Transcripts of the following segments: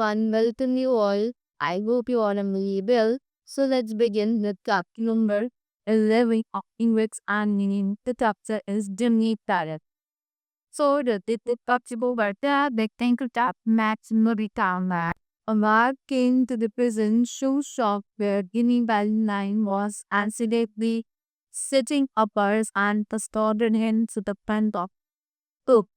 everyone, welcome you all. I hope you all are really well. So let's begin with chapter number 11 of English and meaning. The chapter is Jimmy Parrot. So the detectable Berta rectangle tap Max Moritama. A man came to the prison shoe shop where Guinea Valentine was accidentally sitting uppers and distorted him to the front of cook.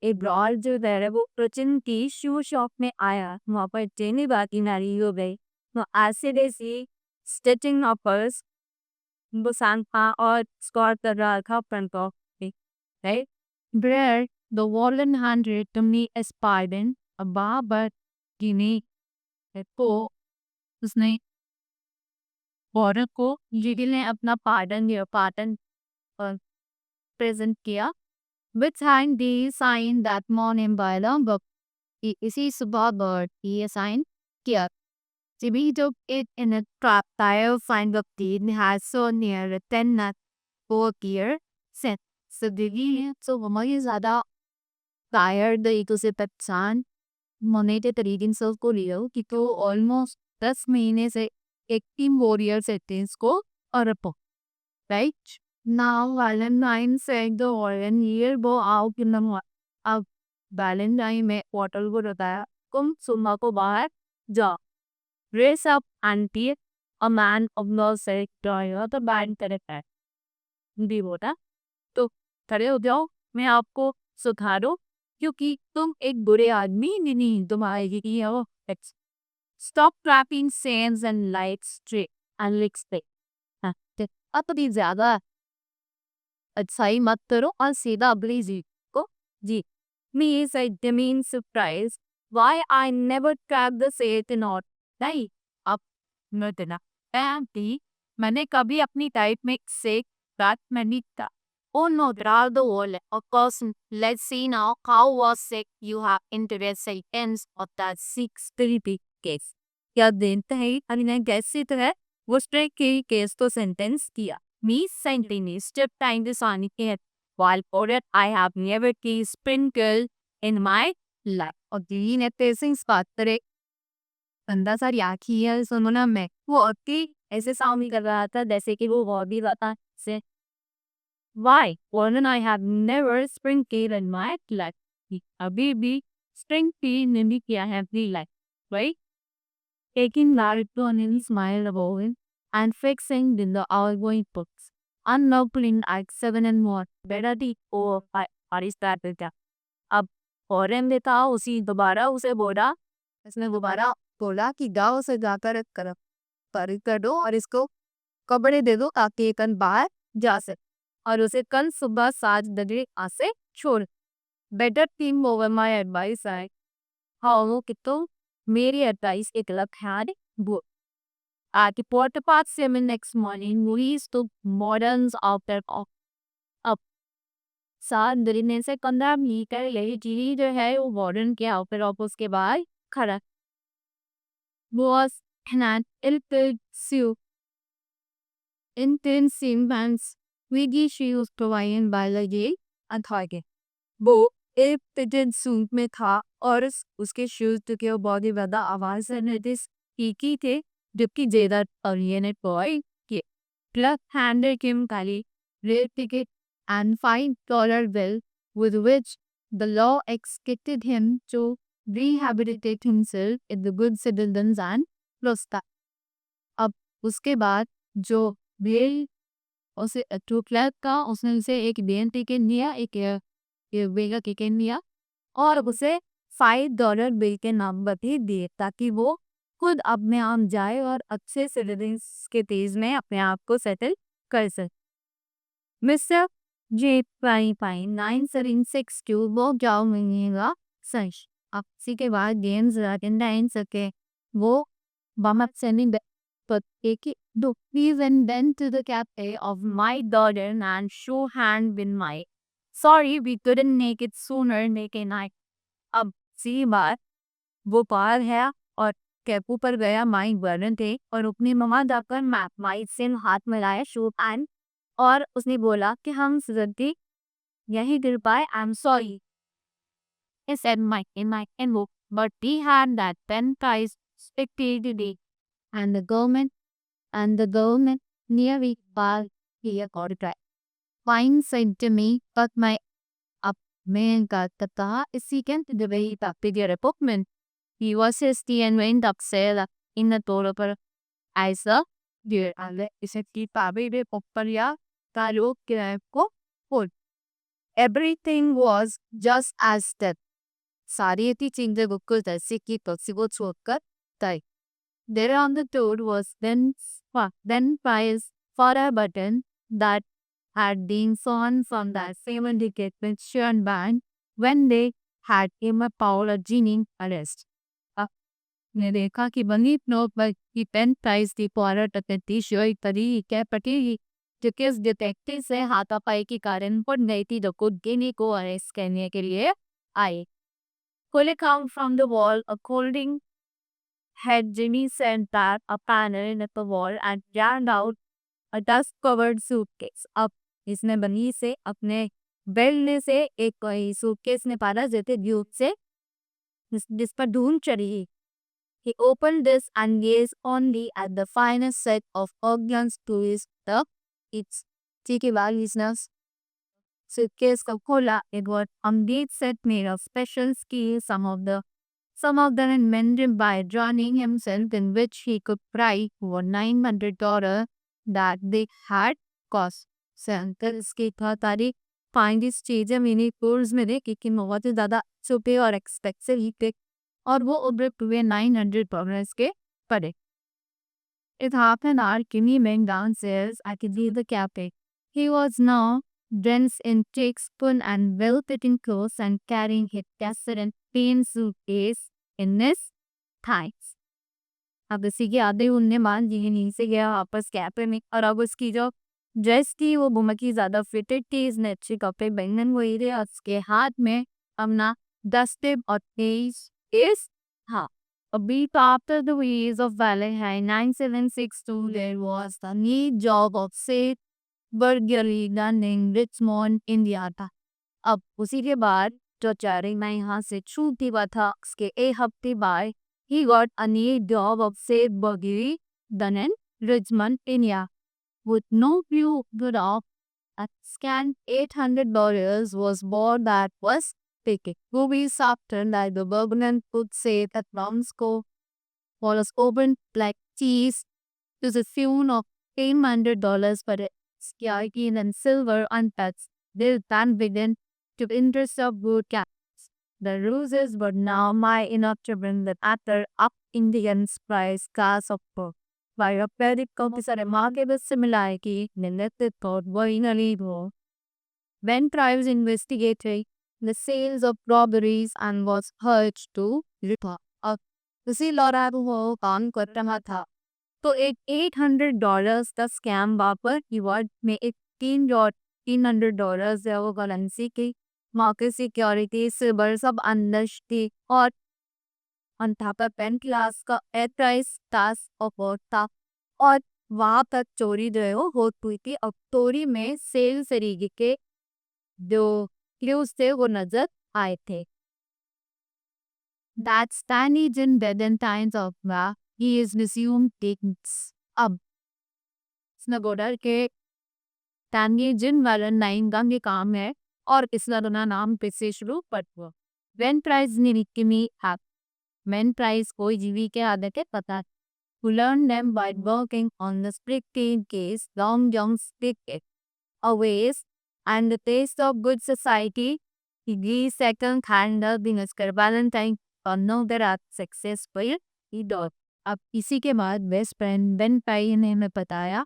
Ibrar जो है वो प्रचन की शू shop में आया वहाँ पर jenny बाकी नारी हो गई वो ऐसे जैसी स्टिचिंग ऑफर्स वो सांखा और स्कॉर कर रहा था फ्रंट ऑफ में राइट ब्रेयर द वॉलन हंड्रेड तुमने एस्पाइडन अबाबर गिनी को उसने औरत को जिगिल ने अपना पार्डन या पार्टन प्रेजेंट किया with hand the sign that morning by the book. इसी सुबह बर्ड ये साइन किया. Jimmy took it in a trap tire find the tin has so near a 10 nut 4 gear set. So Jimmy so हमारे ज़्यादा tired एक उसे पहचान मोनेटे तरीके से उसको लियो कि तो almost 10 महीने से एक टीम वॉरियर सेटिंग्स को और अपो right. Now Valentine said the Warren year go out in the अब Valentine में पोर्टल को बताया तुम सुबह को बाहर जाओ raise up and be a man of no self joy तो बैंड करता है भी बोला तो खड़े हो जाओ मैं आपको सुधारूं क्योंकि तुम एक बुरे आदमी नहीं तुम आएगी कि हो stop trapping sands and lights straight and lick stick हाँ अब तो भी ज्यादा अच्छाई मत करो और सीधा अपनी जी को जी me is a genuine surprise why I never trapped the sate not नहीं अब मैं देना थी मैंने कभी अपनी टाइप में से बात में नहीं था oh no draw the wall of course let's see now how was sick you have interested ends of that 6 case क्या देते हैं अरे कैसे तो है वो स्ट्रेक के केस तो सेंटेंस किया me sentence step time this on it while ordered I have never kissed sprinkle in my life और दी ने तेसिंग स्पातरे बंदा सा याकी है सुनो ना मैं वो अति ऐसे साउंड कर रहा था जैसे कि वो बहुत ही ज्यादा से why when I have never sprinkled in my life अभी भी sprinkle नहीं किया है अपनी life right taking Naruto and smile above him and fixing in the outgoing books. Unloading at 7 and more. Better the or Aristotle. अब फौरन देता उसी दोबारा उसे बोला इसने दोबारा बोला कि गाँव से जाकर कर कर दो और इसको कपड़े दे दो ताकि ये कल बाहर जा सके और उसे कल सुबह 7 बजे से छोड़ better team over my advice है हाँ वो कि तुम मेरी एडवाइस एक लक्ष्य वो the quarter past 7 next morning, Louise took moderns out there up. सात दिन से 15 मिनट यही चीज जो है वो वार्डन के आउटर ऑफ उसके बाद खड़ा was an intensive intense wiggy she was provided by the gay authority वो एक फिटेड सूट में था और उसके शूज तो के बहुत ही ज्यादा आवाज से नोटिस की थे जबकि जेदा ओरिएंटेड बॉय के plug handle Kim Kali red ticket and $5 bill with which the law expected him to rehabilitate himself in the good citizens and prosper. अब उसके बाद जो बेल उसे टू क्लर्क का उसने उसे एक बेन टिकट दिया एक वेगा टिकट दिया और उसे $5 बिल के नंबर भी दिए ताकि वो खुद अपने आप जाए और अच्छे सिटीजन्स के तेज में अपने आप को सेटल कर सके मिस्टर जे पाई 9762 वो जाओ मिलेगा सच अब इसी के बाद गेम्स रटन सके वो बमत sending but take it do please and then to the cafe of my daughter and show hand with my sorry we couldn't make it sooner make a night अब सी बार वो पार है और कैपू पर गया माइक वर्णन थे और अपनी ममा जाकर मैप माइक से हाथ मिलाया शूट एंड और उसने बोला कि हम यही गिर पाए आई एम सॉरी इस एड माइक इन वो but he had that pen price spectacularly, and the government nearly barred he got it right. Fine said to me, but my up man got the car is seeking to debate up to their apartment. He was hasty and went upstairs in the door पर ऐसा देर आले इसे की पाबे बे पपरिया तालो किराए को put. Everything was just as that. सारी इतनी चीजें बुक्कुल ऐसे की possible छोड़कर तय. There on the door was then price for a button that had been sewn from that same indictment Sean band when they had him a Paul Genie arrest. ने देखा कि बनी नोट पर की पेन प्राइस की पौरा टकती showy तरी के पटी जो कि उस डिटेक्टिव से हाथापाई के कारण पर गई थी जो को गिनी को अरेस्ट करने के लिए आई. Pull it out from the wall, according had Jimmy sent that a panel at the wall and jammed out a dust-covered suitcase. अब इसने बनी से अपने बेल्ट में से एक कोई सूटकेस निकाला जैसे ड्यूब से जिस पर धूल चढ़ी. He opened this and gazed only at the finest set of organs to his the its cheeky listeners. Suitcase का खोला. It was a complete set made of special skills. Some of them invented by drowning himself, in which he could pry for $900 that they had cost. Centre इसकी था तारीख find इस चीज़ें mini course में दे क्योंकि बहुत ही ज़्यादा छुपे और एक्सपेक्सिव ही थे और वो उब्रे हुए $900 के पड़े. It happened our Kimmy went downstairs. I could leave the cafe. He was now drenched in thick spoon and well-fitting clothes and carrying his cassette and paint suitcase in his thighs. अब इसी के आधे उनने मान जी नीचे से गया वापस कैफे में और अब उसकी जो ड्रेस थी वो बहुत ही ज़्यादा फिटेड थी. इसने अच्छे कपड़े पहनन हुए थे और उसके हाथ में अपना डस्टिव और तेज इस हाँ. A week after the release of Valentine 9762, there was the neat job of safe burglary done in Richmond, Indiana. अब उसी के बाद जो चारी मैं यहाँ से छूटी हुआ था उसके एक हफ्ते बाद he got a neat job of safe burglary done in Richmond, India. With no clue good of a scant $800 was bought that was taken. 2 weeks after that, the Burgoyne could say that Bromsco was opened like cheese to the tune of $800 for its security and silver unpacks. This then began to interest of good cats. The roses were now my enough to bring the other up Indians price class of book. By a very copies a remarkable similarity in the thought were in a legal. When trials investigated the sales of robberies and was urged to report. अब उसी Laura वो काम कर रहा था तो एक $800 का स्कैम वापर रिवॉर्ड में एक $300 है वो करेंसी की मार्केट सिक्योरिटी सिल्वर सब अंदर थी और अंतापा पेन क्लास का एयर प्राइस टास्क अफोर्ड था और वहाँ तक चोरी जो है वो हो हुई थी. अब चोरी में सेल तरीके के जो क्लूज थे वो नजर आए थे. That Stanley Jin Valentine's of Ma, he is resumed takes अब इसने बोला कि Stanley Jin Valentine का ये काम है और इसका अपना नाम पे से शुरू पर हुआ. When price निरिक्की में हाथ when price कोई जीवी के आदत है पता who learned them by working on the split case Long John Stick Aways and the taste of good society. He gave second hand business कर Valentine और no there are successful he dot. अब इसी के बाद best friend Ben पाई ने हमें बताया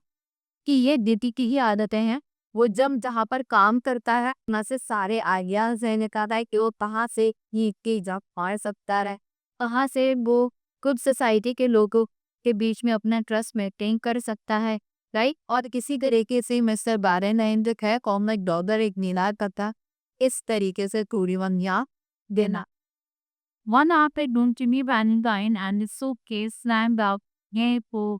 कि ये डीटी की ही आदतें हैं. वो जब जहाँ पर काम करता है वहाँ से सारे आइडियाज है निकालता है कि वो कहाँ से ये की जब मार सकता है कहाँ से वो गुड सोसाइटी के लोगों के बीच में अपना ट्रस्ट मेंटेन कर सकता है राइट. और किसी तरीके से मिस्टर बारे नाइन जो है कॉमिक डॉलर एक नीलार करता इस तरीके से पूरी वनिया देना. One afternoon, Jimmy Valentine and his suitcase slammed out Gaypo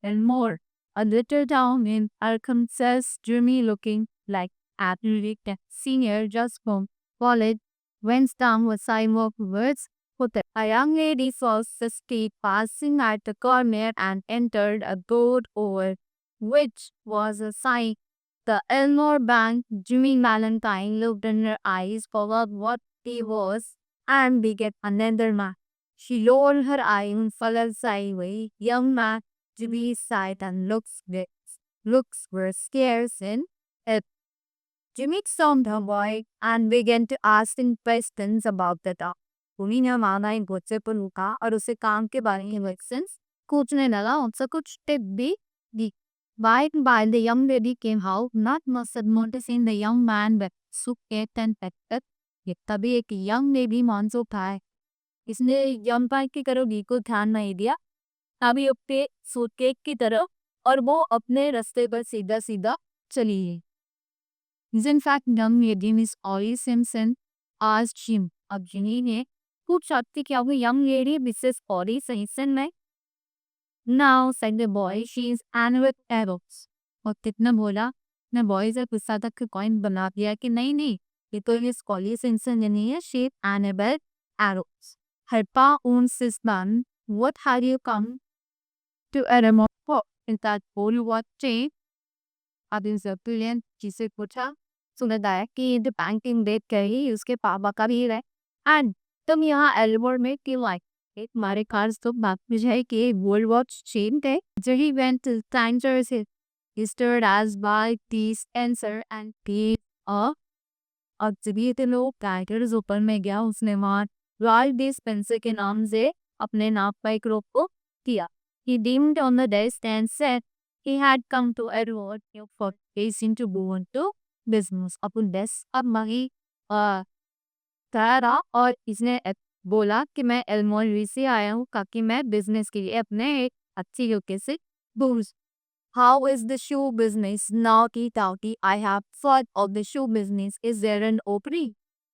and more. A little town in Arkansas, Jimmy looking like athletic senior just from college, went down with sidewalk words hotel. A young lady saw the street passing at the corner and entered a boat over, which was a sign. The Elmore Bank, Jimmy Valentine looked in her eyes, forgot what he was, and began another man. She lowered her eye and followed sideways. Young man, Jimmy's sight and looks were scarce in it. Jimmy stormed her boy and began to ask him questions about the dog. उन्हीं ने माना एक बच्चे पर रुका और उसे काम के बारे में क्वेश्चंस पूछने लगा उनसे कुछ टिप भी दी. By and by, the young lady came out, not much noticing the young man with suitcase and packet. ये तभी एक young lady मानसो था. इसने young man की करोगी को ध्यान नहीं दिया. अभी अपने सूटकेस की तरफ और वो अपने रास्ते पर सीधा सीधा चली गई. In fact, young lady Miss Ollie Simpson asked Jim. अब जिनी ने पूछा कि क्या वो young lady Mrs. Ollie Simpson में? Now, said the boy, she is Anne with arrows. और कितना बोला मैं बॉय से गुस्सा तक के कॉइन बना दिया कि नहीं ये तो मिस Ollie Simpson नहीं है, she is Annabelle Arrows. Her pa owns this man. What had you come to Aramon for? Is that all you want to say? अब इन सब क्लियंट जिसे पूछा सुनता है कि द बैंकिंग डेट कही उसके पापा का भी है एंड तुम यहाँ एल्बोर में क्यों आए. एक हमारे कार्स तो बात मुझे कि वर्ल्ड वॉच चेन थे जो ही वेंट टू टाइमर से stored as by this answer and पे अब जब ये लोग टाइटर्स ऊपर में गया उसने वहाँ रॉयल डिस्पेंसर के नाम से अपने नाम पर एक रोक को किया. He dimmed on the desk and said he had come to Edward for facing to go into business. Upon desk अब मही कह और इसने बोला कि मैं एल्मोरी से आया हूँ ताकि मैं बिजनेस के लिए अपने एक अच्छी तरीके से boost. How is the shoe business now? की ताकि I have thought of the shoe business. Is there an opening?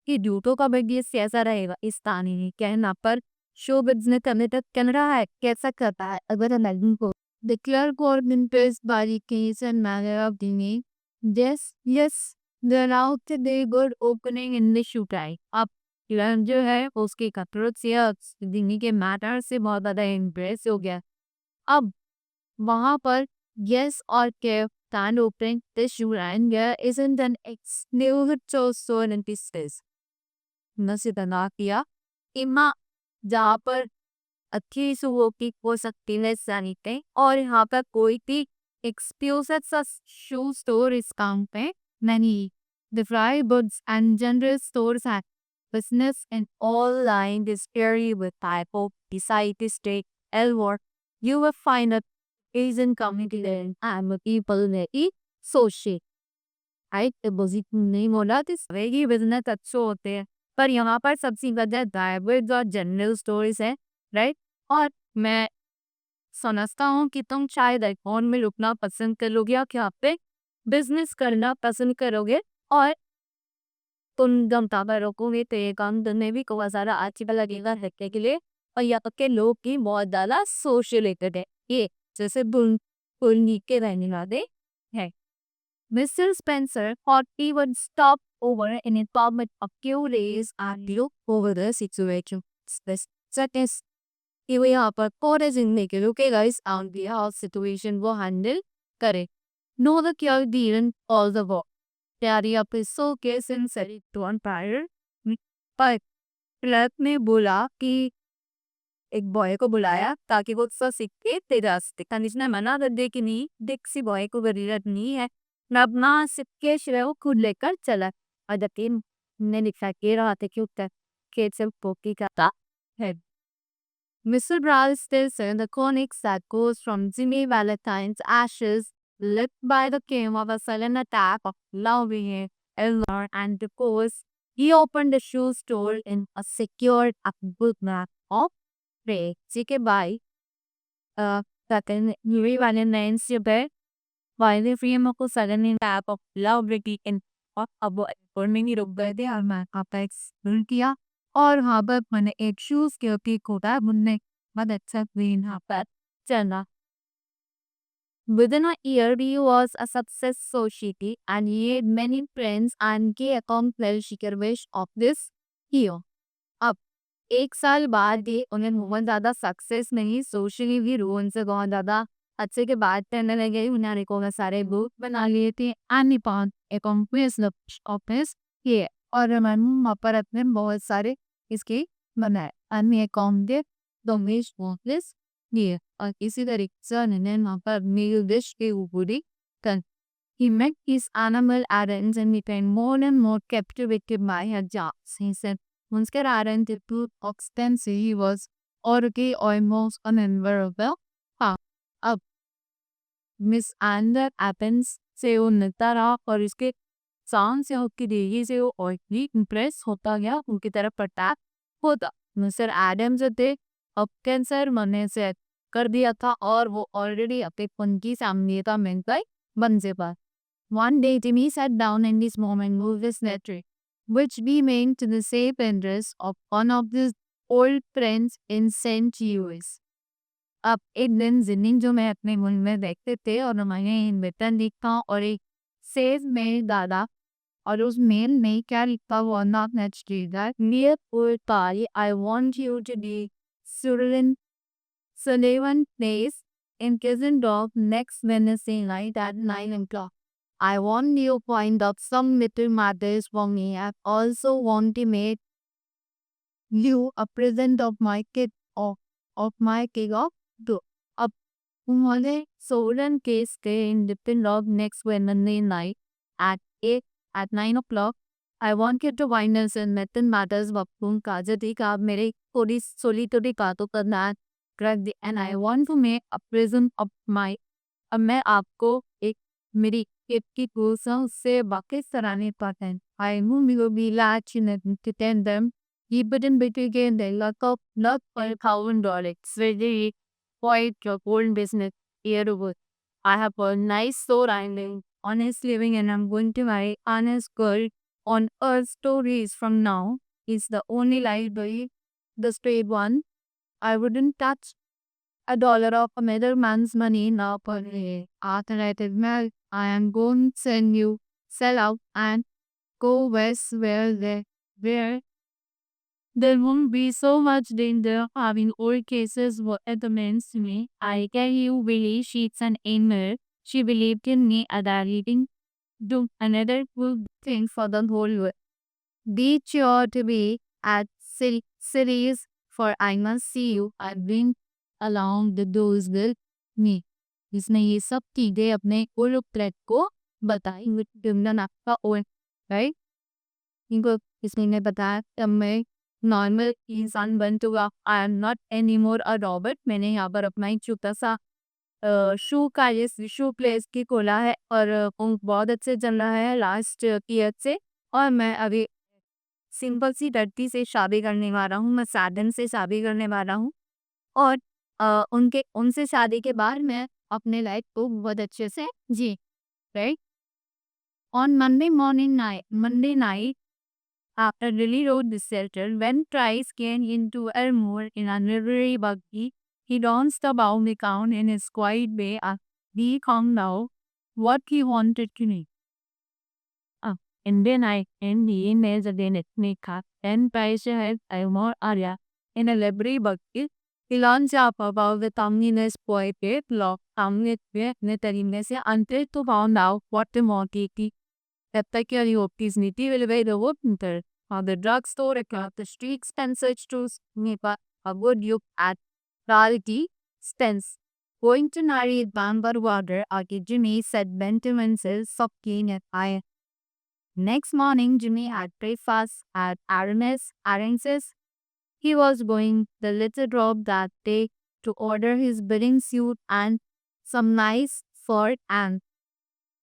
कि जूतों का बिजनेस कैसा रहेगा इस तानी ने कहना पर शो बिजनेस करने तक कह रहा है कैसा करता है अगर अमेरिकन को The clerk was impressed by the case and manner of the name. Yes, there are today good opening in the shoe type. अब क्लर्क जो है उसके कपड़ों से और दिनी के मैटर से बहुत ज़्यादा इम्प्रेस हो गया. अब वहाँ पर yes और care stand opening the shoe and there isn't an exclusive store in this space. नसीबना किया इमा जहाँ पर अच्छी सुबह की हो सकती है सैनिटें और यहाँ पर कोई भी एक्सक्लूसिव सा शू स्टोर इस काम पे नहीं. The Fry Goods and General Stores have business in all line this area with type of beside this state Elwar. You will find a Asian community there and people ने ही सोचे. Right deposit नहीं बोला तो सवेगी business अच्छे होते हैं पर यहाँ पर सबसे ज़्यादा डायवर्स और जनरल स्टोर्स है राइट. और मैं समझता हूँ कि तुम शायद आइकॉन में रुकना पसंद करोगे या क्या पे बिजनेस करना पसंद करोगे और तुम जमता पर रोकोगे तो ये काम तुम्हें भी बहुत सारा अच्छी लगेगा रखने के लिए. और यहाँ तक के लोग की बहुत ज़्यादा सोशलेटेड है ये जैसे बुलनी के रहने वाले हैं. Mr. Spencer thought he would stop over in a moment of few days and look over the situation. Such as कि यहाँ पर पूरे जिंदगी के रुकेगा इस आउट दिया और सिचुएशन वो हैंडल करे. Know the cure Deen all the work तैयारी अपने सो के सिंसरी टू अनपायर पर क्लर्क ने बोला कि एक बॉय को बुलाया ताकि वो उससे सीख के तेरा कंडीशनर मना कर दे कि नहीं डिक्सी बॉय को जरूरत नहीं है मैं अपना सिक्के शिवे वो खुद लेकर चला. और जबकि ने लिखा के रहा था कि उत्तर के से पोकी का है. Mr. Brown still said the conics that goes from Jimmy Valentine's ashes lit by the came of a sudden attack of loving Eleanor and the course he opened the shoe store in a secured bookmark of prey. Jike by Jimmy Valentine's bed while the frame of a sudden attack of love in अब और में नहीं रुक गए थे और मैं आपका एक्सप्लोर किया और वहाँ पर मैंने एक शूज़ के ऊपर खोदा मुन्ने मदद से यहाँ पर चलना. Within a year, he was a success society and he had many friends and he accomplished the wish of this hero. अब 1 साल बाद भी उन्हें बहुत ज़्यादा सक्सेस मिली, सोशली भी रोहन से बहुत ज़्यादा अच्छे के बात करने लगे। उन्होंने को सारे बुक बना लिए थे एंड निपॉन अकम्प्लिश ऑफिस किए और मैंने वहाँ पर अपने बहुत सारे इसके बनाए एंड अकाउंटेड दोमेश ऑफिस किए और इसी तरीके से उन्होंने वहाँ पर मील डिश के ऊपर कर He met his animal errands and became more and more captivated by her jobs. He said, once her errand too extensive, he was already almost unendurable. हाँ, अब मिस एंडर एपेंस से वो मिलता रहा और इसके सांस से उसकी देही से वो और भी इम्प्रेस होता गया, उनकी तरफ अटैक होता। मिस्टर एडम जो थे अब कैंसर मरने से कर दिया था और वो ऑलरेडी अपने उनकी सामनेता मिलकर बन से पास। One day, Timmy sat down in this moment moved his letter, which remained to the safe address of one of his old friends in St. Louis. अब एक दिन जिन्नी जो मैं अपने मन में देखते थे और मैंने वेतन लिखा और एक सेव में डाला और उस मेल में क्या लिखा वो not next reader near pull तारी I want you to be सुरलिन Sullivan Place in Kissendorf next Wednesday night at 9 o'clock. I want you to find out some little matters for me. I also want to make you a present of my kid of my kid of two. अब उन्होंने Solan case के in Kissendorf next Wednesday night at 8 at 9 o'clock. I want you to find us in Metin Matters वक्तुम काजती का आप मेरे थोड़ी सोली थोड़ी बातों करना correct and I want to make a present of my अब मैं आपको एक मेरी किट की कोसा उससे बाकी सराहनीय पाते हैं I move you be large in to tend them keep it in between the lot of not $5,000 it's really quite your own business here over I have a nice store I'm honest living and I'm going to marry honest girl on earth stories from now is the only library the straight one I wouldn't touch $1 of a middleman's money now per day. Alternative mail, I am going to send you, sell out and go west where there won't be so much danger having old cases were recommends to me. I can you really sheets and email. She believed in me at that reading. Do another good thing for the whole world. Be sure to be at series for I must see you. I've been along the doors with me. इसने ये सब चीजें अपने उल thread को बताई vitamin आपका ओल right इनको इसने बताया कि मैं नॉर्मल इंसान बन चुका I am not any more a Robert मैंने यहाँ पर अपना एक छोटा सा शू का ये शू प्लेस की खोला है और बहुत अच्छे चल रहा है लास्ट ईयर से और मैं अभी सिंपल सी लड़की से शादी करने वाला हूँ मैं साधन से शादी करने वाला हूँ और उनके उनसे शादी के बाद मैं अपने लाइफ को बहुत अच्छे से जी right on Monday night after Lily wrote this letter, when Trice came into Elmore in a livery buggy, he danced about the town in his quiet way as he found out what he wanted to know. And then I end the emails again at Nika, and Trice had Elmore area in a livery buggy. He launched up about the communist poet law, communist तरीके से until to found out what the motive Epicure opportunity will be the winter. On the drugstore across the street, Spencer chose Nipa, a good look at reality stance. Going to marry Bambar water, Jimmy said Benjamin says Sopkin at I. Next morning, Jimmy had breakfast at Arance's. He was going the little drop that day to order his bidding suit and some nice fur and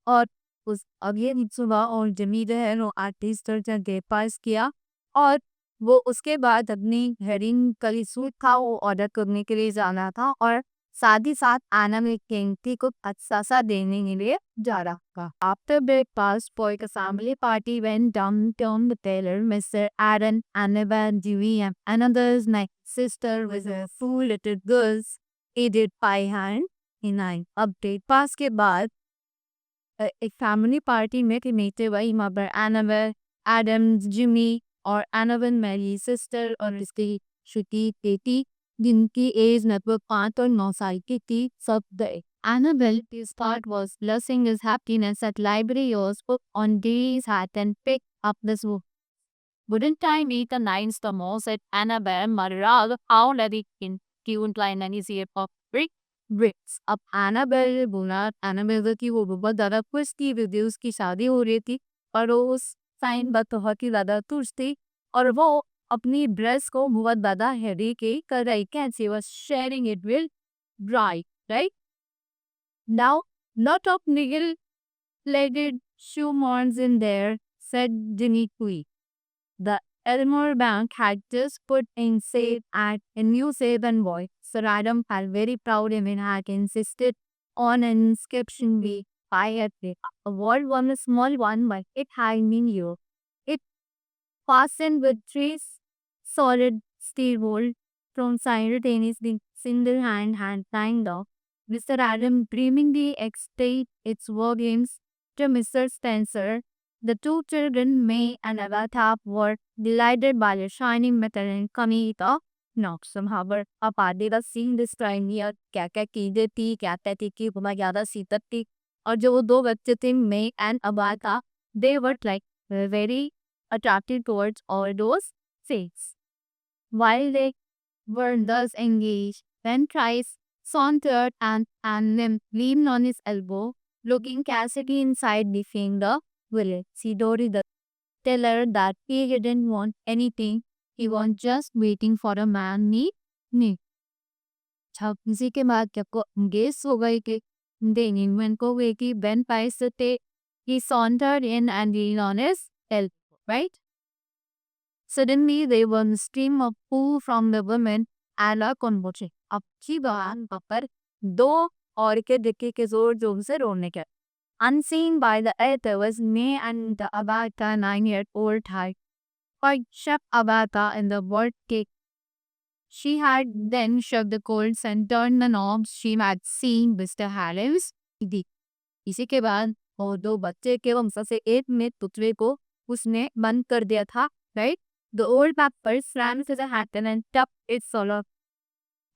और उस अगले सुबह और जमी जो है वो artist के पास किया और वो उसके बाद अपनी हेरिंग कली सूट था वो ऑर्डर करने के लिए जाना था और साथ ही साथ आना में केंटी को अच्छा सा देने के लिए जा रहा था after breakfast for a family party went downtown the tailor Mr. Aaron Annabelle Dewey and another's nice sister with her 2 little girls aided by hand in nine अब ब्रेकफास्ट के बाद एक फैमिली पार्टी में थे मीते वही मबर एनाबेल एडम्स जिमी और Annabelle मेरी sister और इसकी श्रुति बेटी जिनकी एज लगभग 5 और 9 साल की थी सब गए. Annabelle's part was blessing his happiness at library years book on days hat and pick up this book. Wouldn't I meet the nines the most at Annabelle Maral how lady in cute line and easy of bricks. अब Annabelle बोला Annabelle की वो बहुत ज़्यादा खुश थी विद्या उसकी शादी हो रही थी और वो उस टाइम पर बहुत ही ज़्यादा खुश थी और वो अपनी ड्रेस को बहुत ज़्यादा हेवी के कर रही can see was sharing it with Bright, right? Now, lot of niggle-legged shoemons in there, said Ginny Cui. The Elmore Bank had just put in sale at a new Saban boy. Sir Adam felt very proud and had insisted on an inscription be quietly. A wall was a small one, but it had mean you. It fastened with three solid steel bolts from simultaneously single hand tying off. Mr. Adam dreamingly extended its war games to Mr. Spencer. The two children, May and Agatha, were delighted by the shining metal and coming of knocks. Somehow, अब आधे का scene describe किया क्या क्या चीजें थी क्या क्या थी कि बहुत ज्यादा सीतत थी और जो वो दो बच्चे थे मे and अबाथा they were like very attracted towards all those things. While they were thus engaged, when Trice sauntered and leaned on his elbow, looking casually inside the finger village. Sidori the tell her that he didn't want anything. He was just waiting for a man need. जब इसी के बाद जब को engaged हो गई कि then when को वे कि when Price he sauntered in and leaned on his elbow, right? Suddenly, there was a stream of poo from the women and a convulsion. अब की बात पर दो औरतें दिखे के जोर से रोने के. Unseen by the other was May and the Agatha 9-year-old had quite shut Agatha in the bird cake. She had then shook the colds and turned the knobs she had seen Mr. Harris दी. इसी के बाद वो दो बच्चे के वंश से एक में पुतले को उसने बंद कर दिया था, right? The old pepper ran to the hat and tapped its solo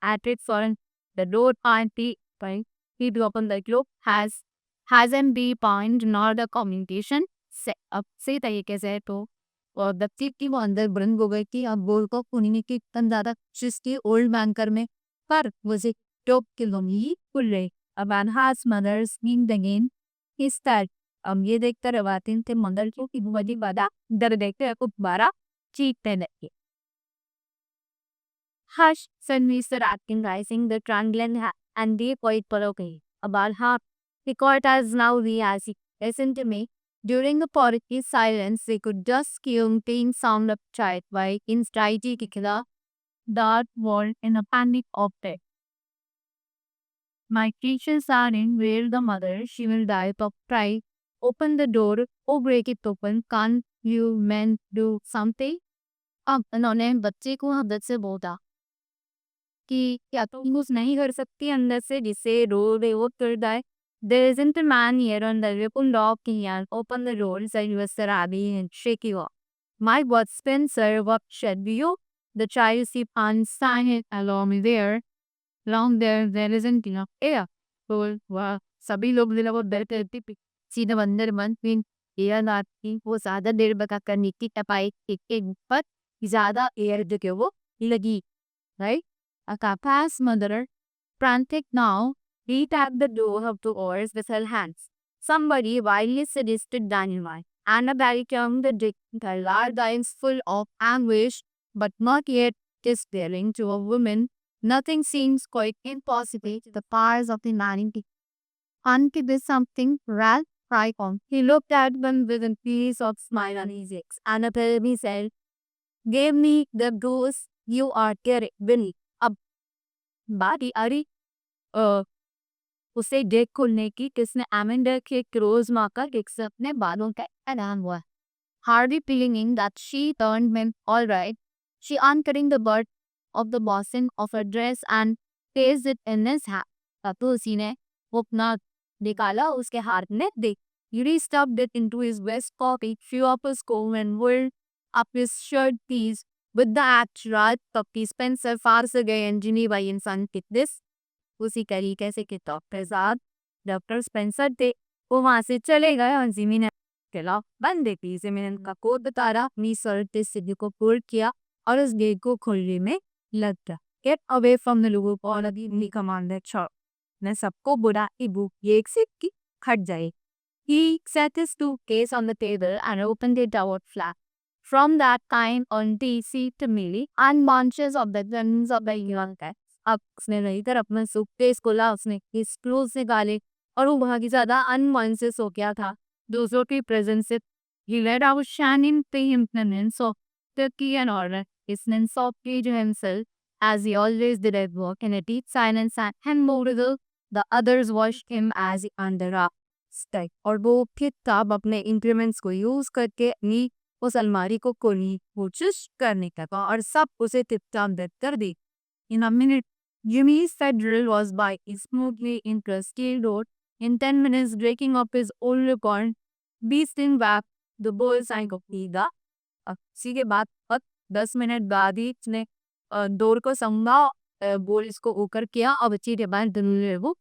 at its on the door party by he opened the globe hasn't been point nor the communication set up से तरीके से तो और बच्चे की वो अंदर बंद हो गई थी अब बोल को कुनी की इतना ज़्यादा चिस्ती ओल्ड बैंकर में पर मुझे टॉप के लोमी खुल रहे अब has mothers mean again is that अब ये देखकर रवातीन थे मंगल को कि बड़ी बादा डर देखते हैं कुछ बारा चीखने लगे. Hush, said Mr. Atkin, rising the trangling and they quite paroke. About half, the court as now as he listened to me. During the porky's silence, they could just hear pain sound of child by instrity kikila, dark wall in a panic of death. My creatures are in where the mother, she will die of pride. Open the door, oh break it open, can't you men do something? अब उन्होंने बच्चे को हदत से बोला कि क्या तुम कुछ नहीं कर सकती अंदर से जिससे रो रहे वो कर जाए. There isn't a man here on the open door can open the door, said Mr. Abbey and shake you off. My God, Spencer, what should you? The child see and sign it along there. Long there isn't enough air. तो वह सभी लोग जिला वो बैठे थे सीधा अंदर बंद फिर एयर नाथ की वो ज़्यादा देर बका करने की टपाई के ऊपर ज़्यादा एयर जो कि वो लगी, right? Akapa's mother, frantic now, re-tapped the door of the oars with her hands. Somebody wildly suggested dynamite. Annabelle turned the dick, her large eyes full of anguish, but not yet despairing to a woman. Nothing seems quite impossible to the powers of the man. Auntie did something, Ralph cried on. He looked at them with a piece of smile on his lips. Annabelle said, "Give me the goose, you are Gary, Winnie." अब बारी आरी उसे deck खोलने की किसने एमेंडर के crows मारकर kicks अपने बालों का ऐलान हुआ. Hardly feeling that she turned him all right, she uncutting the butt of the bosom of her dress and placed it in his hat. तो उसी ने वो अपना निकाला उसके हाथ में दे. Yuri stuffed it into his vest pocket, threw up his coat and rolled up his shirt piece With the act right, Puppy Spencer Fars गए and जिमी भाई इंसान कितने उसी तरीके से कि डॉक्टर साहब डॉक्टर स्पेंसर थे वो वहां से चले गए और जिमी ने खिलाफ बंद थी जिमी ने उनका कोड बता रहा अपनी सर्ट सिद्धि को पुल किया और उस गेट को खोलने में लग गया गेट अवे फ्रॉम द लोगों को और अभी कमांडर शॉट ने सबको बुरा इबू ये एक से की खट जाए He set his suitcase on the table and opened it out flat. From that time on, DC to Millie, unconscious of the guns of the young cat. अब उसने नहीं कर अपना सूटकेस खोला उसने his clothes निकाले और वो बहुत ही ज्यादा अनकॉन्शियस हो गया था दूसरों की प्रेजेंस से he let out shining to him of the key and order his sense of cage himself as he always did at work in a deep silence and moreover the others watched him as he under style और वो फिर तब अपने increments को use करके अपनी उस अलमारी को खोलने की कोशिश करने लगा और सब उसे तिपटाप देख कर दी in a minute Jimmy's federal was by smoothly into a steel road. In 10 minutes, breaking up his old record, beasting back the bullseye of Ida. इसी के बाद 10 मिनट बाद ही उसने दौड़ को संभा बोल इसको ऊपर किया और बच्ची के बाद वो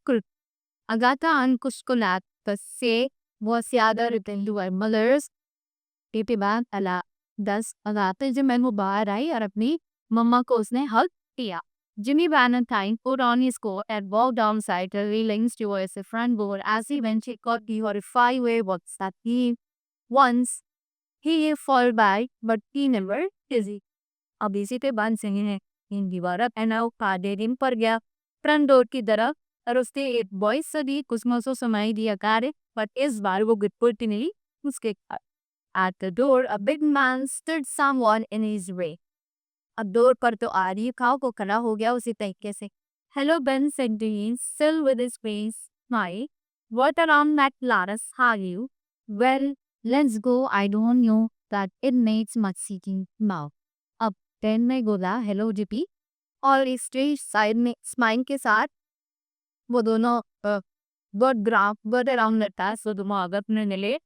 Agatha Ankushkulat से was the other written to her mothers. TP बाद अला 10 अगाते जब मैं वो बाहर आई और अपनी मम्मा को उसने हक किया Jimmy Valentine put on his coat and walked downside the railings towards the front door as he went he caught the horrified way what's that he once he fall by but he never dizzy. अब इसी पे बंद सिंह ने इन दीवार एना पादे दिन पर गया फ्रंट डोर की तरफ और उसने एक वॉइस से दी कुछ मौसों सुनाई दिया कार्य पर इस बार वो गुटपुटी नहीं उसके at the door a big man stood someone in his way. अब डोर पर तो आ रही खाओ को खड़ा हो गया उसी तरीके से Hello Ben said Dean still with his face smile what around that Laris how you well let's go I don't know that it needs much seeking now. अब टेन में बोला हेलो जीपी और इस स्टेज साइड में smile के साथ वो दोनों बर्ड ग्राफ बर्ड अराउंड लेता है सो तुम अगर अपने मिले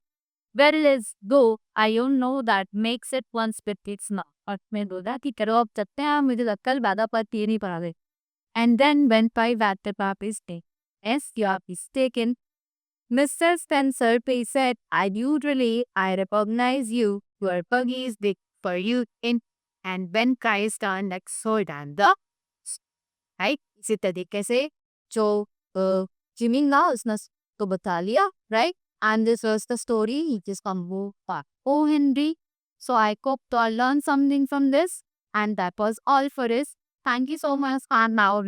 where is go I don't know that makes it one spit it's not और मैं बोला कि करो अब चलते हैं मुझे कल बाधा पर ये नहीं पड़ा they and then when pie wait the pop is take S you are mistaken Mr. Spencer P. said, I recognize you. Your buggy is big for you in and when Christ on next sword and the right? इसी तरीके से जो Jimmy ना उसने तो बता लिया right? And this was the story. He just come back. Oh Henry, so I hope to learn something from this. And that was all for this. Thank you so much. And now